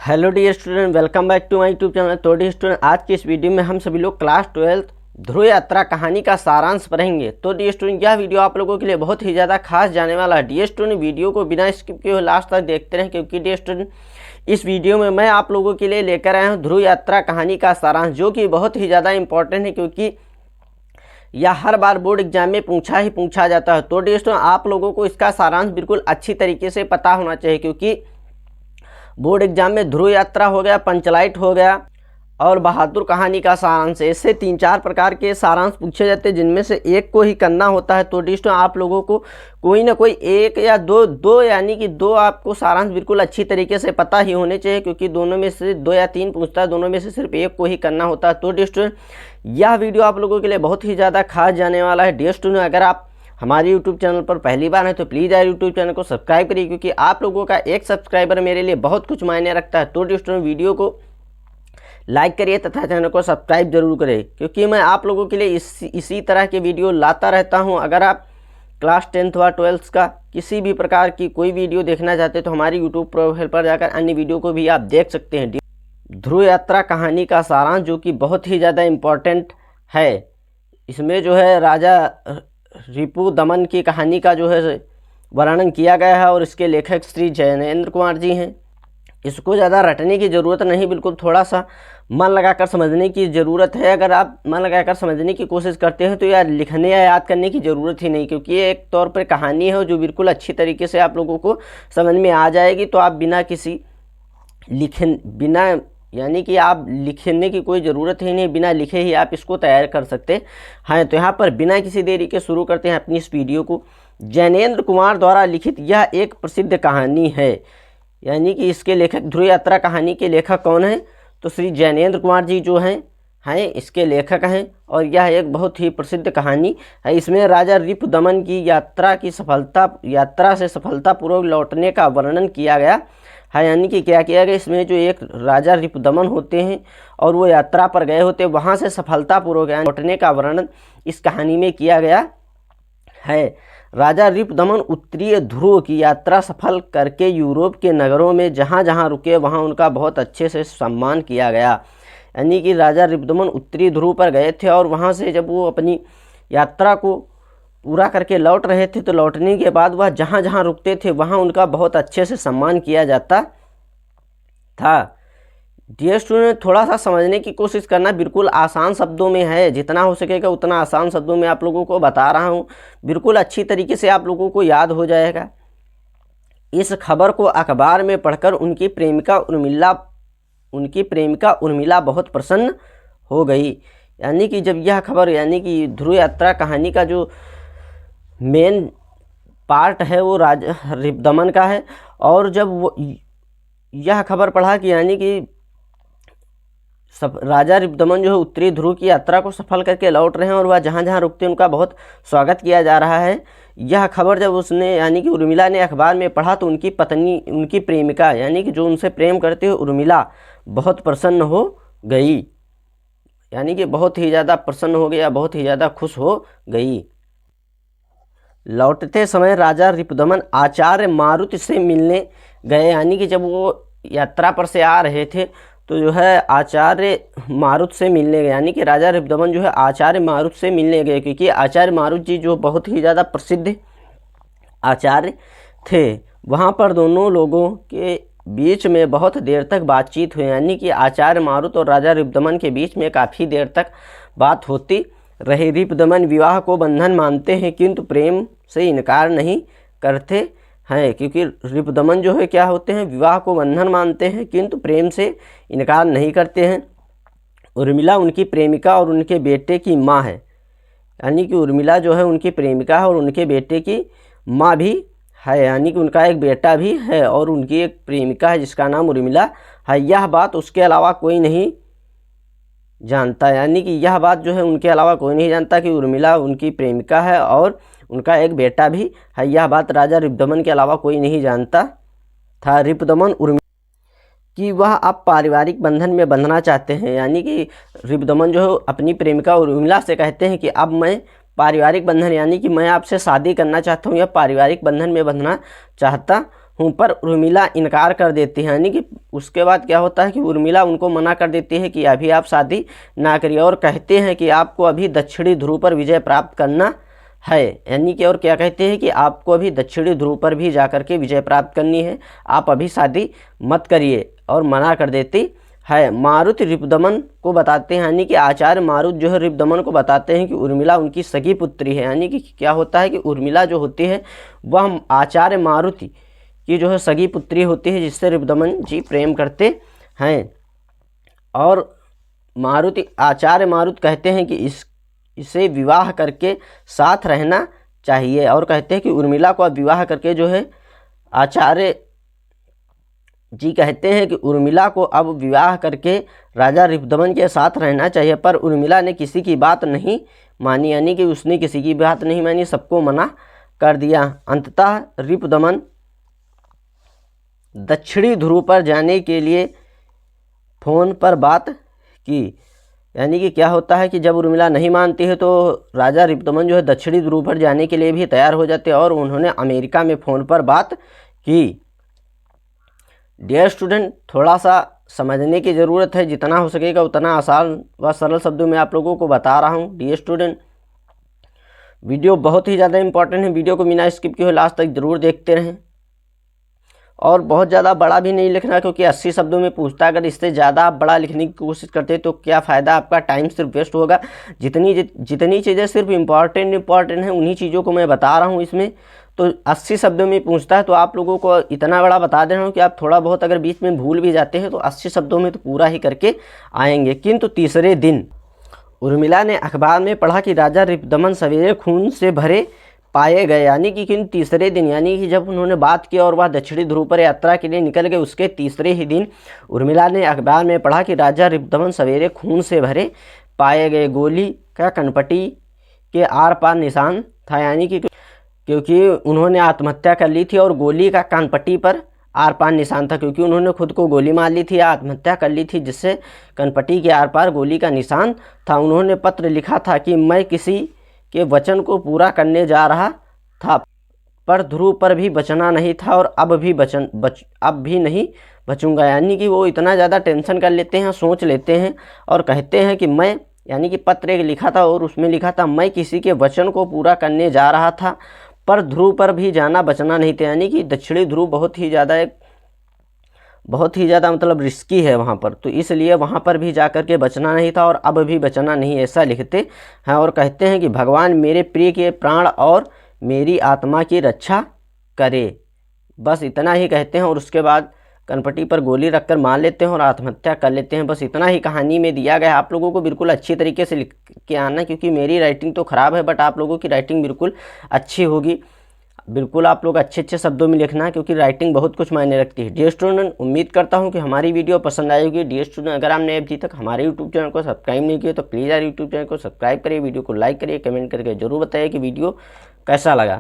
Hello dear student, welcome back to my YouTube channel. तो dear student, आज की इस वीडियो में हम सभी लोग क्लास 12 ध्रुव यात्रा कहानी का सारांश पढ़ेंगे। तो डियर स्टूडेंट, यह वीडियो आप लोगों के लिए बहुत ही ज़्यादा खास जाने वाला है। डियर स्टूडेंट, वीडियो को बिना स्किप किए हुए लास्ट तक देखते रहें, क्योंकि डियर स्टूडेंट इस वीडियो में मैं आप लोगों के लिए लेकर आया हूँ ध्रुव यात्रा कहानी का सारांश, जो कि बहुत ही ज़्यादा इंपॉर्टेंट है, क्योंकि यह हर बार बोर्ड एग्जाम में पूछा जाता है। तो डियर स्टूडेंट, आप लोगों को इसका सारांश बिल्कुल अच्छी तरीके से पता होना चाहिए, क्योंकि बोर्ड एग्जाम में ध्रुव यात्रा हो गया, पंचलाइट हो गया और बहादुर कहानी का सारांश, इससे 3-4 प्रकार के सारांश पूछे जाते हैं, जिनमें से एक को ही करना होता है। तो डिस्टो आप लोगों को कोई ना कोई एक या दो यानी कि दो आपको सारांश बिल्कुल अच्छी तरीके से पता ही होने चाहिए, क्योंकि दोनों में से 2 या 3 पूछता है, दोनों में से सिर्फ एक को ही करना होता है। तो डिस्टो यह वीडियो आप लोगों के लिए बहुत ही ज़्यादा खास जाने वाला है। डिस्टो अगर आप हमारे यूट्यूब चैनल पर पहली बार है तो प्लीज़ यार यूट्यूब चैनल को सब्सक्राइब करिए, क्योंकि आप लोगों का एक सब्सक्राइबर मेरे लिए बहुत कुछ मायने रखता है। तो स्टूडेंट, वीडियो को लाइक करिए तथा चैनल को सब्सक्राइब जरूर करें, क्योंकि मैं आप लोगों के लिए इसी तरह के वीडियो लाता रहता हूं। अगर आप क्लास 10th व 12th का किसी भी प्रकार की कोई वीडियो देखना चाहते हैं तो हमारी यूट्यूब प्रोफाइल पर जाकर अन्य वीडियो को भी आप देख सकते हैं। ध्रुव यात्रा कहानी का सारांश, जो कि बहुत ही ज़्यादा इम्पोर्टेंट है, इसमें जो है राजा रिपु दमन की कहानी का जो है वर्णन किया गया है, और इसके लेखक श्री जैनेन्द्र कुमार जी हैं। इसको ज़्यादा रटने की ज़रूरत नहीं, बिल्कुल थोड़ा सा मन लगाकर समझने की ज़रूरत है। अगर आप मन लगाकर समझने की कोशिश करते हैं तो यार लिखने या याद करने की ज़रूरत ही नहीं, क्योंकि ये एक तौर पर कहानी है जो बिल्कुल अच्छी तरीके से आप लोगों को समझ में आ जाएगी। तो आप बिना यानी कि आप लिखने की कोई ज़रूरत ही नहीं, बिना लिखे ही आप इसको तैयार कर सकते हैं। तो यहाँ पर बिना किसी देरी के शुरू करते हैं अपनी इस वीडियो को। जैनेन्द्र कुमार द्वारा लिखित यह एक प्रसिद्ध कहानी है, यानी कि इसके लेखक, ध्रुव यात्रा कहानी के लेखक कौन है? तो श्री जैनेन्द्र कुमार जी जो हैं इसके लेखक हैं, और यह एक बहुत ही प्रसिद्ध कहानी है। इसमें राजा रिपुदमन की यात्रा से सफलतापूर्वक लौटने का वर्णन किया गया है। यानी कि क्या किया गया, इसमें जो एक राजा रिपुदमन होते हैं और वो यात्रा पर गए होते हैं, वहाँ से सफलतापूर्वक लौटने का वर्णन इस कहानी में किया गया है। राजा रिपुदमन उत्तरीय ध्रुव की यात्रा सफल करके यूरोप के नगरों में जहाँ जहाँ रुके वहाँ उनका बहुत अच्छे से सम्मान किया गया। यानी कि राजा रिपुदमन उत्तरी ध्रुव पर गए थे, और वहाँ से जब वो अपनी यात्रा को पूरा करके लौट रहे थे, तो लौटने के बाद वह जहाँ जहाँ रुकते थे वहाँ उनका बहुत अच्छे से सम्मान किया जाता था। डियर स्टूडेंट, थोड़ा सा समझने की कोशिश करना, बिल्कुल आसान शब्दों में है, जितना हो सकेगा उतना आसान शब्दों में आप लोगों को बता रहा हूँ, बिल्कुल अच्छी तरीके से आप लोगों को याद हो जाएगा। इस खबर को अखबार में पढ़कर उनकी प्रेमिका उर्मिला बहुत प्रसन्न हो गई। यानी कि जब यह खबर, यानी कि ध्रुव यात्रा कहानी का जो मेन पार्ट है वो राजा रिपुदमन का है, और जब वो यह खबर पढ़ा कि यानी कि राजा रिपुदमन जो है उत्तरी ध्रुव की यात्रा को सफल करके लौट रहे हैं, और वह जहाँ जहाँ रुकते हैं उनका बहुत स्वागत किया जा रहा है, यह खबर जब उसने यानी कि उर्मिला ने अखबार में पढ़ा, तो उनकी पत्नी, उनकी प्रेमिका यानी कि जो उनसे प्रेम करते हुए उर्मिला बहुत प्रसन्न हो गई। यानी कि बहुत ही ज़्यादा प्रसन्न हो गया, बहुत ही ज़्यादा खुश हो गई। लौटते समय राजा रिपुदमन आचार्य मारुति से मिलने गए। यानी कि जब वो यात्रा पर से आ रहे थे तो जो है आचार्य मारुत से मिलने गए, यानी कि राजा रिपुदमन जो है आचार्य मारुत से मिलने गए, क्योंकि आचार्य मारुत जी जो बहुत ही ज़्यादा प्रसिद्ध आचार्य थे। वहाँ पर दोनों लोगों के बीच में बहुत देर तक बातचीत हुई। यानी कि आचार्य मारुत और राजा रिपुदमन के बीच में काफ़ी देर तक बात होती रही। रिपुदमन विवाह को बंधन मानते हैं, किंतु प्रेम से इनकार नहीं करते हैं, क्योंकि रिपुदमन जो है क्या होते हैं, विवाह को बंधन मानते हैं किंतु प्रेम से इनकार नहीं करते हैं। उर्मिला उनकी प्रेमिका और उनके बेटे की माँ है। यानी कि उर्मिला जो है उनकी प्रेमिका है और उनके बेटे की माँ भी है, यानी कि उनका एक बेटा भी है और उनकी एक प्रेमिका है जिसका नाम उर्मिला है। यह बात उसके अलावा कोई नहीं जानता। यानी कि यह बात जो है उनके अलावा कोई नहीं जानता कि उर्मिला उनकी प्रेमिका है और उनका एक बेटा भी है। यह बात राजा रिपुदमन के अलावा कोई नहीं जानता था। रिपुदमन उर्मिला कि वह अब पारिवारिक बंधन में बंधना चाहते हैं। यानी कि रिपुदमन जो है अपनी प्रेमिका उर्मिला से कहते हैं कि अब मैं पारिवारिक बंधन, यानी कि मैं आपसे शादी करना चाहता हूँ या पारिवारिक बंधन में बंधना चाहता हूँ, पर उर्मिला इनकार कर देती है। यानी कि उसके बाद क्या होता है कि उर्मिला उनको मना कर देती है कि अभी आप शादी ना करिए, और कहते हैं कि आपको अभी दक्षिणी ध्रुव पर विजय प्राप्त करना है। यानी कि और क्या कहते हैं कि आपको अभी दक्षिणी ध्रुव पर भी जाकर के विजय प्राप्त करनी है, आप अभी शादी मत करिए, और मना कर देती है। मारुति रिपुदमन को बताते हैं, यानी कि आचार्य मारुत जो है रिपुदमन को बताते हैं कि उर्मिला उनकी सगी पुत्री है। यानी कि क्या होता है कि उर्मिला जो होती है वह आचार्य मारुति की जो है सगी पुत्री होती है, जिससे रिपुदमन जी प्रेम करते हैं। और आचार्य मारुत कहते हैं कि इसे विवाह करके साथ रहना चाहिए, और कहते हैं कि उर्मिला को अब विवाह करके जो है आचार्य जी कहते हैं कि उर्मिला को अब विवाह करके राजा रिपुदमन के साथ रहना चाहिए। पर उर्मिला ने किसी की बात नहीं मानी, यानी कि उसने किसी की बात नहीं मानी, सबको मना कर दिया। अंततः रिपुदमन दक्षिणी ध्रुव पर जाने के लिए फ़ोन पर बात की। यानी कि क्या होता है कि जब उर्मिला नहीं मानती है तो राजा रिपुदमन जो है दक्षिणी ध्रुव पर जाने के लिए भी तैयार हो जाते हैं, और उन्होंने अमेरिका में फ़ोन पर बात की। डियर स्टूडेंट, थोड़ा सा समझने की ज़रूरत है, जितना हो सकेगा उतना आसान व सरल शब्दों में आप लोगों को बता रहा हूँ। डियर स्टूडेंट, वीडियो बहुत ही ज़्यादा इंपॉर्टेंट है, वीडियो को बिना स्किप किए लास्ट तक ज़रूर देखते रहें। और बहुत ज़्यादा बड़ा भी नहीं लिखना, क्योंकि 80 शब्दों में पूछता है। अगर इससे ज़्यादा आप बड़ा लिखने की कोशिश करते हैं तो क्या फ़ायदा, आपका टाइम सिर्फ वेस्ट होगा। जितनी चीज़ें सिर्फ इम्पॉर्टेंट हैं उन्हीं चीज़ों को मैं बता रहा हूँ इसमें। तो 80 शब्दों में पूछता है तो आप लोगों को इतना बड़ा बता दे रहा हूँ कि आप थोड़ा बहुत अगर बीच में भूल भी जाते हैं तो 80 शब्दों में तो पूरा ही करके आएंगे। किंतु तीसरे दिन उर्मिला ने अखबार में पढ़ा कि राजा रिपुदमन सवेरे खून से भरे पाए गए। यानी कि तीसरे दिन, यानी कि जब उन्होंने बात की और वह दक्षिणी ध्रुव पर यात्रा के लिए निकल गए, उसके तीसरे ही दिन उर्मिला ने अखबार में पढ़ा कि राजा रिपुदमन सवेरे खून से भरे पाए गए। गोली का कनपटी के आर पार निशान था, यानी कि क्योंकि उन्होंने आत्महत्या कर ली थी और गोली का कनपटी पर आर पार निशान था, क्योंकि उन्होंने खुद को गोली मार ली थी या आत्महत्या कर ली थी, जिससे कनपटी के आर पार गोली का निशान था। उन्होंने पत्र लिखा था कि मैं किसी के वचन को पूरा करने जा रहा था, पर ध्रुव पर भी बचना नहीं था, और अब भी नहीं बचूंगा। यानी कि वो इतना ज़्यादा टेंशन कर लेते हैं, सोच लेते हैं, और कहते हैं कि मैं, यानी कि पत्र एक लिखा था और उसमें लिखा था मैं किसी के वचन को पूरा करने जा रहा था, पर ध्रुव पर भी जाना बचना नहीं था। यानी कि दक्षिणी ध्रुव बहुत ही ज़्यादा मतलब रिस्की है वहाँ पर, तो इसलिए वहाँ पर भी जाकर के बचना नहीं था और अब भी बचना नहीं, ऐसा लिखते हैं। और कहते हैं कि भगवान मेरे प्रिय के प्राण और मेरी आत्मा की रक्षा करे, बस इतना ही कहते हैं। और उसके बाद कनपटी पर गोली रखकर मार लेते हैं और आत्महत्या कर लेते हैं। बस इतना ही कहानी में दिया गया। आप लोगों को बिल्कुल अच्छी तरीके से लिख के आना, क्योंकि मेरी राइटिंग तो ख़राब है, बट आप लोगों की राइटिंग बिल्कुल अच्छी होगी। बिल्कुल आप लोग अच्छे शब्दों में लिखना, क्योंकि राइटिंग बहुत कुछ मायने रखती है। डियर स्टूडेंट, उम्मीद करता हूं कि हमारी वीडियो पसंद आई होगी। डियर स्टूडेंट, अगर आपने अभी तक हमारे यूट्यूब चैनल को सब्सक्राइब नहीं किया तो प्लीज़ यार यूट्यूब चैनल को सब्सक्राइब करिए, वीडियो को लाइक करिए, कमेंट करके जरूर बताइए कि वीडियो कैसा लगा।